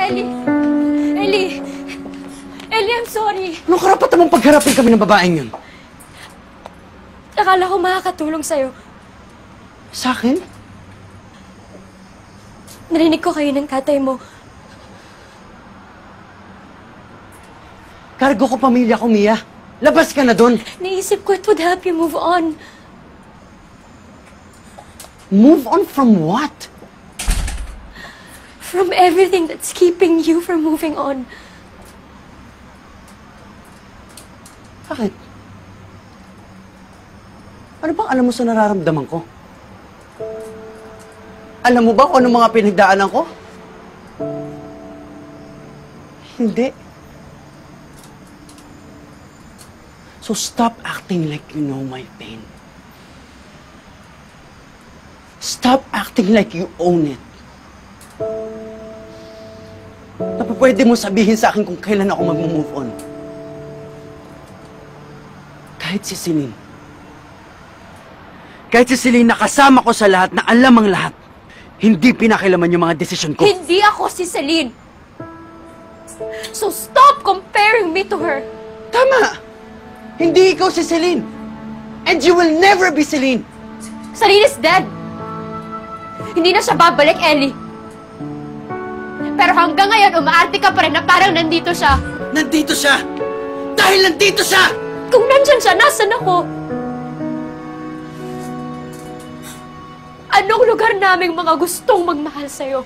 Ellie! Ellie! Ellie, I'm sorry. Anong karapatan mong pagharapin kami ng babaeng yun? Akala ko makakatulong sa'yo. Sa akin? Narinig ko kayo ng tatay mo. Kargo ko pamilya ko, Mia. Labas ka na doon. Naisip ko it would help you move on. Move on from what? From everything that's keeping you from moving on. Bakit? Ano bang alam mo sa nararamdaman ko? Alam mo ba kung anong mga pinagdaanan ko? Hindi. So stop acting like you know my pain. Stop acting like you own it. Pwede mo sabihin sa akin kung kailan ako mag-move on. Kahit si Celine. Kahit si Celine nakasama ko sa lahat, na alam ang lahat. Hindi pinakilaman yung mga desisyon ko. Hindi ako si Celine. So stop comparing me to her. Tama! Hindi ikaw si Celine. And you will never be Celine. Celine is dead. Hindi na siya babalik, Ellie. Pero hanggang ngayon, umaarte ka pa rin na parang nandito siya. Nandito siya! Dahil nandito siya! Kung nandyan siya, nasan ako? Anong lugar naming mga gustong magmahal sa'yo?